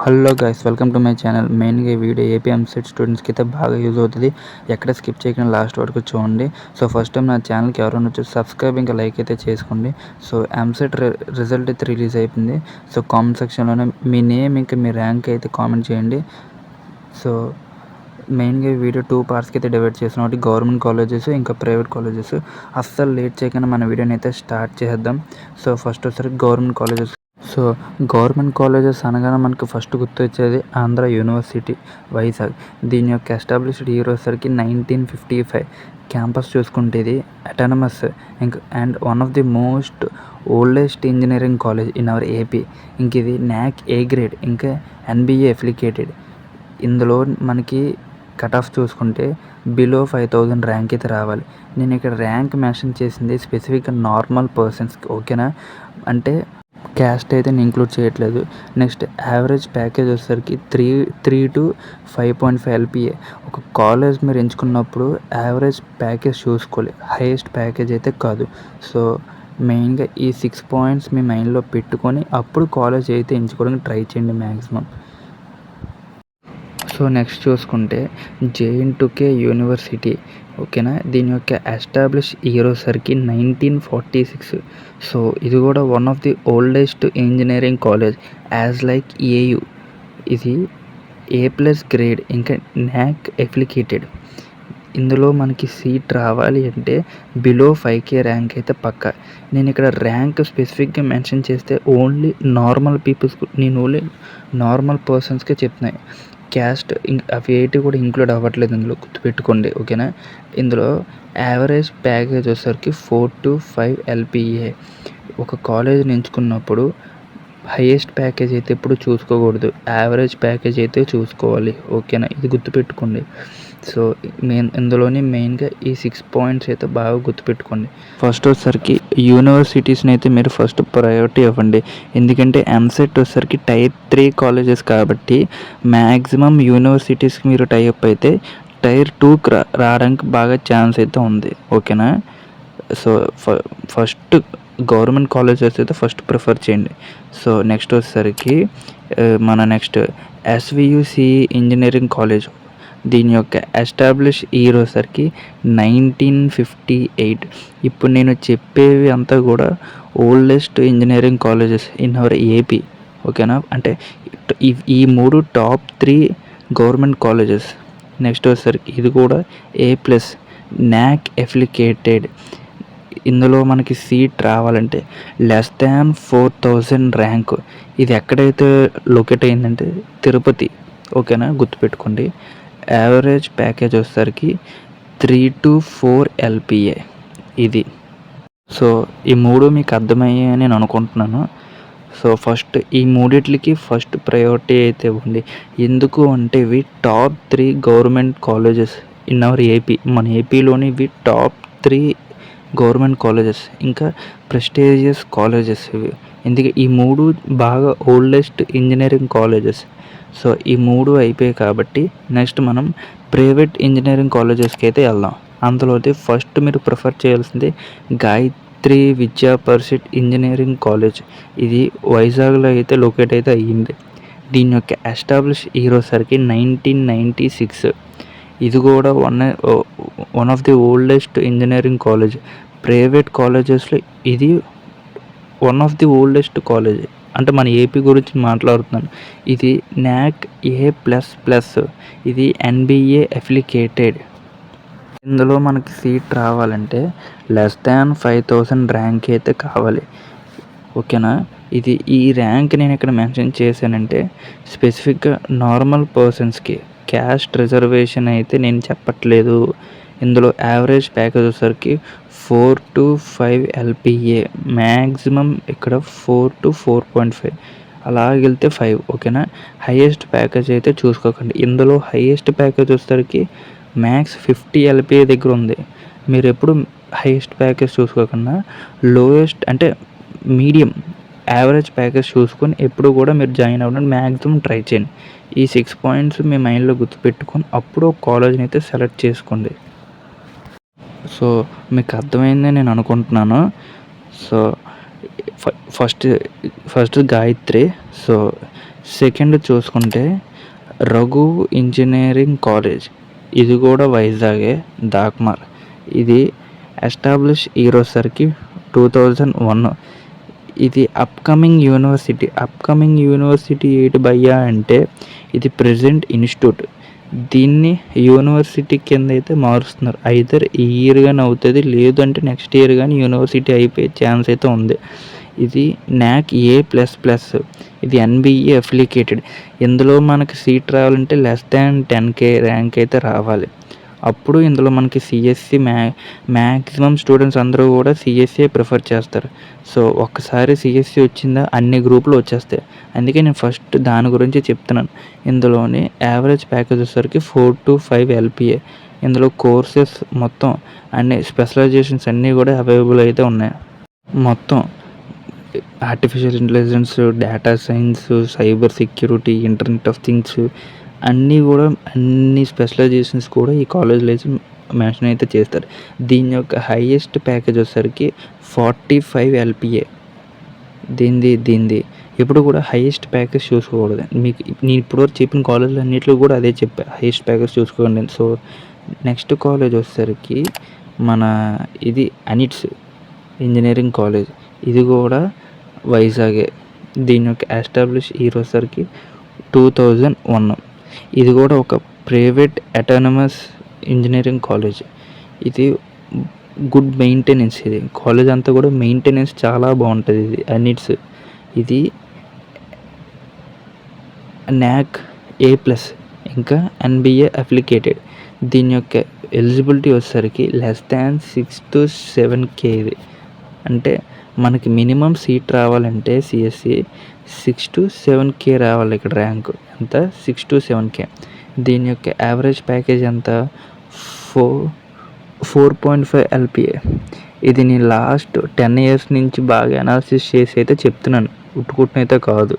Hello guys, welcome to my channel. మెయిన్గా ఈ video AP EAMCET స్టూడెంట్స్కి అయితే బాగా యూజ్ అవుతుంది. ఎక్కడ స్కిప్ చేయకుండా లాస్ట్ వరకు చూడండి. సో ఫస్ట్ టైం నా ఛానల్కి ఎవరైనా వచ్చి సబ్స్క్రైబ్ ఇంకా లైక్ అయితే చేసుకోండి. సో ఎంసెట్ రిజల్ట్ అయితే రిలీజ్ అయిపోయింది. సో కామెంట్ సెక్షన్లోనే మీ నేమ్ ఇంకా మీ ర్యాంక్ అయితే కామెంట్ చేయండి. సో మెయిన్గా ఈ వీడియో 2 పార్ట్స్కి అయితే డివైడ్ చేసిన ఒకటి గవర్నమెంట్ కాలేజెస్ ఇంకా ప్రైవేట్ కాలేజెస్. అస్సలు లేట్ చేయకుండా మన వీడియోని అయితే స్టార్ట్ చేద్దాం. సో ఫస్ట్ వచ్చేసరికి government colleges. So government colleges అనగానే మనకు ఫస్ట్ గుర్తొచ్చేది ఆంధ్ర యూనివర్సిటీ వైజాగ్. దీని యొక్క ఎస్టాబ్లిష్డ్ ఇయర్ వచ్చేసరికి 1955. క్యాంపస్ చూసుకుంటే ఇది అటానమస్ ఇంకా and one of the most oldest engineering college in our AP. ఇంక ఇది NAC A గ్రేడ్ ఇంకా NBA అఫిలికేటెడ్. ఇందులో మనకి కట్ ఆఫ్ చూసుకుంటే బిలో 5000 ర్యాంక్ అయితే రావాలి. నేను ఇక్కడ ర్యాంక్ మెన్షన్ చేసింది స్పెసిఫిక్గా నార్మల్ పర్సన్స్కి, ఓకేనా? అంటే క్యాస్ట్ అయితే నేను ఇంక్లూడ్ చేయట్లేదు. నెక్స్ట్ యావరేజ్ ప్యాకేజ్ వచ్చేసరికి 3 to 5.5 LPA. ఒక కాలేజ్ మీరు ఎంచుకున్నప్పుడు యావరేజ్ ప్యాకేజ్ చూసుకోవాలి, హైయెస్ట్ ప్యాకేజ్ అయితే కాదు. సో మెయిన్గా ఈ 6 పాయింట్స్ మీ మైండ్లో పెట్టుకొని అప్పుడు కాలేజ్ అయితే ఎంచుకోవడానికి ట్రై చేయండి మ్యాక్సిమం. సో నెక్స్ట్ చూసుకుంటే JNK యూనివర్సిటీ, ఓకేనా? దీని యొక్క ఎస్టాబ్లిష్ ఇయర్ వచ్చేసరికి 1946. సో ఇది కూడా one of the oldest engineering college as like AU. ఇది A+ గ్రేడ్ ఇంకా NAC అఫిలికేటెడ్. ఇందులో మనకి సీట్ రావాలి అంటే బిలో 5K ర్యాంక్ అయితే పక్కా. నేను ఇక్కడ ర్యాంక్ స్పెసిఫిక్గా మెన్షన్ చేస్తే ఓన్లీ నార్మల్ పీపుల్స్, నేను ఓన్లీ నార్మల్ పర్సన్స్కే చెప్తున్నాయి. క్యాస్ట్ అవి ఏంటి కూడా ఇంక్లూడ్ అవ్వట్లేదు ఇందులో, గుర్తుపెట్టుకోండి, ఓకేనా? ఇందులో యావరేజ్ ప్యాకేజ్ వచ్చేసరికి 4 to 5 LPA. ఒక కాలేజ్ని ఎంచుకున్నప్పుడు హైయెస్ట్ ప్యాకేజ్ అయితే ఎప్పుడు చూసుకోకూడదు, యావరేజ్ ప్యాకేజ్ అయితే చూసుకోవాలి, ఓకేనా? ఇది గుర్తుపెట్టుకోండి. సో ఇందులోని మెయిన్గా ఈ 6 పాయింట్స్ అయితే బాగా గుర్తుపెట్టుకోండి. ఫస్ట్ వచ్చేసరికి యూనివర్సిటీస్ని అయితే మీరు ఫస్ట్ ప్రయారిటీ ఇవ్వండి. ఎందుకంటే ఎంసెట్ వచ్చేసరికి Tier 3 కాలేజెస్ కాబట్టి మ్యాక్సిమం యూనివర్సిటీస్కి మీరు టైఅప్ అయితే Tier 2కి రావడానికి బాగా ఛాన్స్ అయితే ఉంది, ఓకేనా? సో ఫస్ట్ గవర్నమెంట్ కాలేజెస్ అయితే ఫస్ట్ ప్రిఫర్ చేయండి. సో నెక్స్ట్ వచ్చేసరికి నెక్స్ట్ SVUCE ఇంజనీరింగ్ కాలేజ్. దీని యొక్క ఎస్టాబ్లిష్ ఇయర్ వచ్చేసరికి 1958. ఇప్పుడు నేను చెప్పేవి అంతా కూడా oldest engineering colleges in our AP, ఓకేనా? అంటే ఈ 3 టాప్ 3 గవర్నమెంట్ కాలేజెస్. నెక్స్ట్ వచ్చేసరికి ఇది కూడా A+ NAC అఫిలికేటెడ్. ఇందులో మనకి సీట్ రావాలంటే <4,000 ర్యాంకు. ఇది ఎక్కడైతే లొకేట్ అయిందంటే తిరుపతి, ఓకేనా? గుర్తుపెట్టుకోండి. యావరేజ్ ప్యాకేజ్ వచ్చేసరికి 3 to 4 LPA ఇది. సో ఈ 3 మీకు అర్థమయ్యాయని నేను అనుకుంటున్నాను. సో ఫస్ట్ ఈ మూడిట్లకి ఫస్ట్ ప్రయారిటీ అయితే ఇవ్వండి. ఎందుకు అంటే ఇవి top 3 government colleges in our AP. మన ఏపీలోని ఇవి టాప్ 3 గవర్నమెంట్ కాలేజెస్ ఇంకా ప్రెస్టీజియస్ కాలేజెస్ ఇవి. ఎందుకంటే ఈ 3 బాగా ఓల్డెస్ట్ ఇంజనీరింగ్ కాలేజెస్. సో ఈ 3 అయిపోయాయి కాబట్టి నెక్స్ట్ మనం ప్రైవేట్ ఇంజనీరింగ్ కాలేజెస్కి అయితే వెళ్దాం. అందులో అయితే ఫస్ట్ మీరు ప్రిఫర్ చేయాల్సింది గాయత్రి విద్యా పరిషత్ ఇంజనీరింగ్ కాలేజ్. ఇది వైజాగ్లో అయితే లొకేట్ అయితే అయ్యింది. దీని యొక్క ఎస్టాబ్లిష్ ఇయర్ వచ్చేసరికి 1996. ఇది కూడా one of the oldest engineering college. Private కాలేజెస్లో ఇది one of the oldest college. అంటే మన ఏపీ గురించి మాట్లాడుతున్నాను. ఇది NAC A++. ఇది NBA అఫిలికేటెడ్. ఇందులో మనకి సీట్ రావాలంటే <5,000 ర్యాంక్ అయితే కావాలి, ఓకేనా? ఈ ర్యాంక్ నేను ఇక్కడ మెన్షన్ చేశానంటే స్పెసిఫిక్గా నార్మల్ పర్సన్స్కి, క్యాస్ట్ రిజర్వేషన్ అయితే నేను చెప్పట్లేదు. ఇందులో యావరేజ్ ప్యాకేజ్ వచ్చేసరికి 4 to 5 LPA. మ్యాక్సిమం ఇక్కడ 4 to 4.5, అలాగెళ్తే 5, ఓకేనా? హైయెస్ట్ ప్యాకేజ్ అయితే చూసుకోకండి. ఇందులో హైయెస్ట్ ప్యాకేజ్ వచ్చేసరికి మ్యాక్స్ 50 LPA దగ్గర ఉంది. మీరు ఎప్పుడు హైయెస్ట్ ప్యాకేజ్ చూసుకోకుండా లోయెస్ట్ అంటే మీడియం యావరేజ్ ప్యాకేజ్ చూసుకొని ఎప్పుడు కూడా మీరు జాయిన్ అవ్వడానికి మ్యాక్సిమం ట్రై చేయండి. ఈ 6 పాయింట్స్ మీ మైండ్లో గుర్తుపెట్టుకొని అప్పుడు కాలేజ్ని అయితే సెలెక్ట్ చేసుకోండి. సో మీకు అర్థమైందని నేను అనుకుంటున్నాను. So first Gayatri. So second చూసుకుంటే రఘు ఇంజనీరింగ్ కాలేజ్, ఇది కూడా వైజాగే, దాక్మార్. ఇది ఎస్టాబ్లిష్ ఈరోసరికి 2001. ఇది అప్కమింగ్ యూనివర్సిటీ ఏంటి భయ్యా అంటే ఇది ప్రెజెంట్ ఇన్స్టిట్యూట్. దీన్ని యూనివర్సిటీ కింద అయితే మారుస్తున్నారు. ఐదర్ ఈ ఇయర్ కానీ అవుతుంది, లేదు అంటే నెక్స్ట్ ఇయర్ కానీ యూనివర్సిటీ అయిపోయే ఛాన్స్ అయితే ఉంది. ఇది NAC A++, ఇది NBA అఫిలియేటెడ్. ఇందులో మనకి సీట్ రావాలంటే <10K ర్యాంక్ అయితే రావాలి. అప్పుడు ఇందులో మనకి సిఎస్సి మ్యాక్సిమం స్టూడెంట్స్ అందరూ కూడా సిఎస్సి ప్రిఫర్ చేస్తారు. సో ఒక్కసారి సిఎస్సి వచ్చిందా అన్ని గ్రూపులు వచ్చేస్తాయి. అందుకే నేను ఫస్ట్ దాని గురించి చెప్తున్నాను. ఇందులోని యావరేజ్ ప్యాకేజ్ వచ్చేసరికి 4 to 5 LPA. ఇందులో కోర్సెస్ మొత్తం అన్ని స్పెషలైజేషన్స్ అన్నీ కూడా అవైలబుల్ అయితే ఉన్నాయి. మొత్తం artificial intelligence, data science, cyber security, internet of things అన్ని స్పెషలైజేషన్స్ కూడా ఈ కాలేజ్లో అయితే మెన్షన్ అయితే చేస్తారు. దీని యొక్క హైయెస్ట్ ప్యాకేజ్ వచ్చేసరికి 45 LPA. దీనిది ఎప్పుడు కూడా హైయెస్ట్ ప్యాకేజ్ చూసుకోకూడదు. మీకు నేను ఇప్పటివరకు చెప్పిన కాలేజీలు అన్నింటిలో కూడా అదే చెప్పా, హైయెస్ట్ ప్యాకేజ్ చూసుకోండి. సో నెక్స్ట్ కాలేజ్ వచ్చేసరికి మన ఇది అనిట్స్ ఇంజనీరింగ్ కాలేజ్, ఇది కూడా వైజాగే. దీని యొక్క ఎస్టాబ్లిష్ ఇయర్ వచ్చేసరికి 2001. ఇది కూడా ఒక ప్రైవేట్ అటానమస్ ఇంజనీరింగ్ కాలేజ్. ఇది గుడ్ మెయింటెనెన్స్. ఇది కాలేజ్ అంతా కూడా మెయింటెనెన్స్ చాలా బాగుంటుంది. ఇది అనిట్స్, ఇది NAC A+, ఇంకా NBA అఫిలియేటెడ్. దీని యొక్క ఎలిజిబిలిటీ వచ్చేసరికి <6 to 7K. ఇది అంటే మనకి మినిమం సీట్ రావాలంటే సిఎస్సి 6 to 7K రావాలి. ఇక్కడ ర్యాంక్ ఎంత? 6 to 7K. దీని యొక్క యావరేజ్ ప్యాకేజ్ ఎంత? 4.5 LPA. ఇది నేను లాస్ట్ 10 years నుంచి బాగా అనాలిసిస్ చేసి అయితే చెప్తున్నాను, ఉట్టుకుట్నైతే కాదు.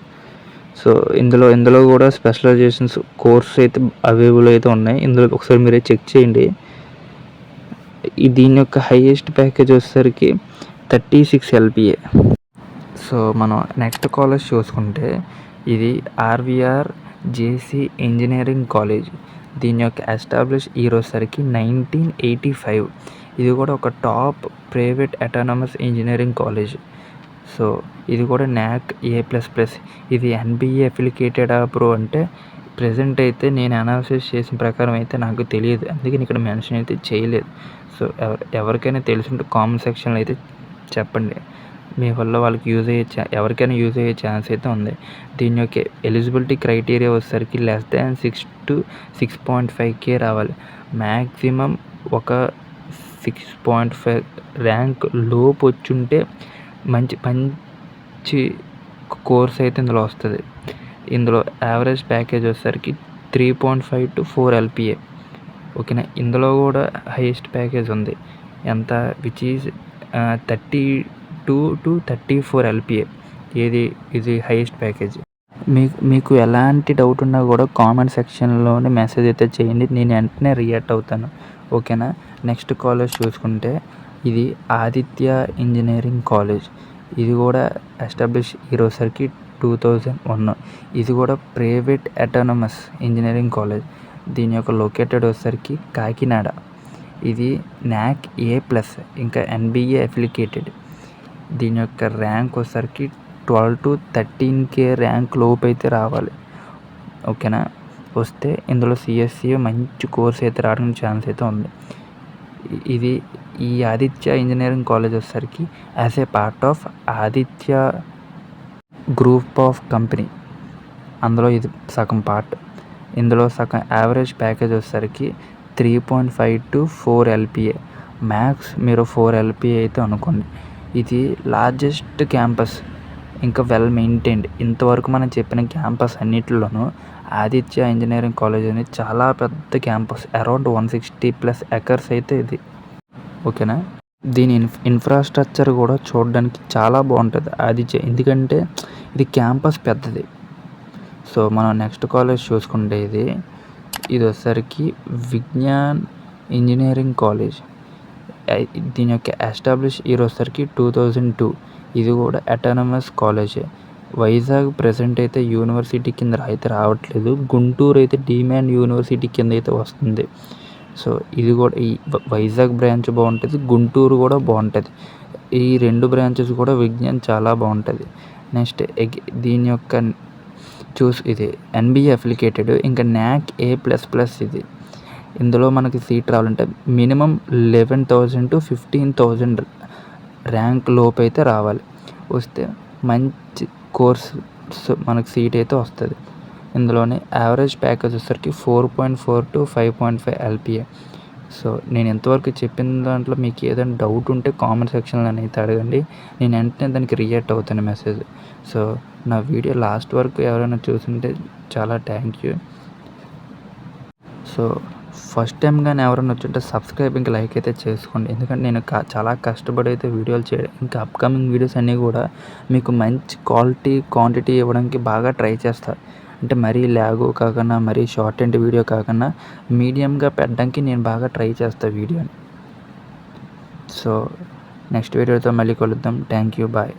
సో ఇందులో కూడా స్పెషలైజేషన్స్ కోర్స్ అయితే అవైలబుల్ అయితే ఉన్నాయి. ఇందులో ఒకసారి మీరే చెక్ చేయండి. దీని యొక్క హైయెస్ట్ ప్యాకేజ్ వచ్చేసరికి 36 LPA. సో మనం నెక్స్ట్ కాలేజ్ చూసుకుంటే ఇది RVR JC ఇంజనీరింగ్ కాలేజ్. దీని యొక్క ఎస్టాబ్లిష్ ఇయర్ వచ్చేసరికి 1985. ఇది కూడా ఒక top private autonomous engineering college. So ఇది కూడా NAC A++. ఇది NBA అఫిలియేటెడ్ బ్రో అంటే ప్రెజెంట్ అయితే నేను అనాలిసిస్ చేసిన ప్రకారం అయితే నాకు తెలియదు, అందుకని ఇక్కడ మెన్షన్ అయితే చేయలేదు. సో ఎవరికైనా తెలిసింటే కామెంట్ సెక్షన్లో అయితే చెప్పండి. మీ వల్ల వాళ్ళకి ఎవరికైనా యూజ్ అయ్యే ఛాన్స్ అయితే ఉంది. దీని యొక్క ఎలిజిబిలిటీ క్రైటీరియా వచ్చేసరికి <6 to 6.5K రావాలి. మ్యాక్సిమం ఒక 6.5 ర్యాంక్ లోపు వచ్చుంటే మంచి కోర్స్ అయితే ఇందులో వస్తుంది. ఇందులో యావరేజ్ ప్యాకేజ్ వచ్చేసరికి 3.5 to 4 LPA. ఓకేనా. ఇందులో కూడా హైయెస్ట్ ప్యాకేజ్ ఉంది. ఎంత? Which is 32 to 34 LPA. ఇది హైయెస్ట్ ప్యాకేజ్. మీకు ఎలాంటి డౌట్ ఉన్నా కూడా కామెంట్ సెక్షన్లోనే మెసేజ్ అయితే చేయండి, నేను వెంటనే రియాక్ట్ అవుతాను. ఓకేనా. నెక్స్ట్ కాలేజ్ చూసుకుంటే ఇది ఆదిత్య ఇంజనీరింగ్ కాలేజ్. ఇది కూడా ఎస్టాబ్లిష్ ఈరోసరికి 2001. ఇది కూడా ప్రైవేట్ అటానమస్ ఇంజనీరింగ్ కాలేజ్. దీని యొక్క లొకేటెడ్ వచ్చేసరికి కాకినాడ. ఇది NAC A+, ఇంకా NBA అఫిలియేటెడ్. దీని యొక్క ర్యాంక్ వచ్చేసరికి 12 to 13K ర్యాంక్ లోపు అయితే రావాలి. ఓకేనా. వస్తే ఇందులో సిఎస్సి మంచి కోర్స్ అయితే రావడానికి ఛాన్స్ అయితే ఉంది. ఈ ఆదిత్య ఇంజనీరింగ్ కాలేజ్ వచ్చేసరికి as a part of Aditya group of company, అందులో ఇది సగం పార్ట్. ఇందులో సగం యావరేజ్ ప్యాకేజ్ వచ్చేసరికి 3.5 to 4 LPA. మ్యాక్స్ మీరు 4 LPA అయితే అనుకోండి. ఇది లార్జెస్ట్ క్యాంపస్, ఇంకా వెల్ మెయింటైన్డ్. ఇంతవరకు మనం చెప్పిన క్యాంపస్ అన్నిటిలోనూ ఆదిత్య ఇంజనీరింగ్ కాలేజ్ అనేది చాలా పెద్ద క్యాంపస్. అరౌండ్ 160+ acres అయితే ఇది. ఓకేనా. దీని ఇన్ఫ్రాస్ట్రక్చర్ కూడా చూడడానికి చాలా బాగుంటుంది ఆదిత్య, ఎందుకంటే ఇది క్యాంపస్ పెద్దది. సో మనం నెక్స్ట్ కాలేజ్ చూసుకుంటే ఇది వచ్చేసరికి విజ్ఞాన్ ఇంజనీరింగ్ కాలేజ్. దీని యొక్క ఎస్టాబ్లిష్ ఇయర్ వచ్చేసరికి 2002. ఇది కూడా అటానమస్ కాలేజే. వైజాగ్ ప్రెజెంట్ అయితే యూనివర్సిటీ కింద అయితే రావట్లేదు. గుంటూరు అయితే డీమ్యాండ్ యూనివర్సిటీ కింద అయితే వస్తుంది. సో ఇది కూడా ఈ వైజాగ్ బ్రాంచ్ బాగుంటుంది, గుంటూరు కూడా బాగుంటుంది. ఈ 2 బ్రాంచెస్ కూడా విజ్ఞాన్ చాలా బాగుంటుంది. నెక్స్ట్ దీని యొక్క ఇది ఎన్బిఏ అఫిలికేటెడ్, ఇంకా న్యాక్ A++ ఇది. ఇందులో మనకి సీట్ రావాలంటే మినిమం 11,000 to 15,000 ర్యాంక్ లోపు అయితే రావాలి. వస్తే మంచి కోర్స్ మనకి సీట్ అయితే వస్తుంది. ఇందులోనే యావరేజ్ ప్యాకేజ్ వచ్చేసరికి 4.4 to 5.5 LPA. సో నేను ఎంతవరకు చెప్పిన దాంట్లో మీకు ఏదైనా డౌట్ ఉంటే కామెంట్ సెక్షన్లో అయితే అడగండి. నేను వెంటనే దానికి రియాక్ట్ అవుతాను మెసేజ్. సో నా వీడియో లాస్ట్ వరకు ఎవరైనా చూసుంటే చాలా thank you. So first time కానీ ఎవరైనా వచ్చుంటే సబ్స్క్రైబ్ ఇంకా లైక్ అయితే చేసుకోండి. ఎందుకంటే నేను చాలా కష్టపడి అయితే వీడియోలు చేయడం, ఇంకా అప్కమింగ్ వీడియోస్ అన్నీ కూడా మీకు మంచి క్వాంటిటీ ఇవ్వడానికి బాగా ట్రై చేస్తాను. అంటే మరీ లాగు కాకుండా, మరీ షార్ట్ అండ్ వీడియో కాకుండా మీడియంగా పెట్టడానికి నేను బాగా ట్రై చేస్తాను వీడియోని. సో నెక్స్ట్ వీడియోతో మళ్ళీ కలుద్దాం. Thank you, bye.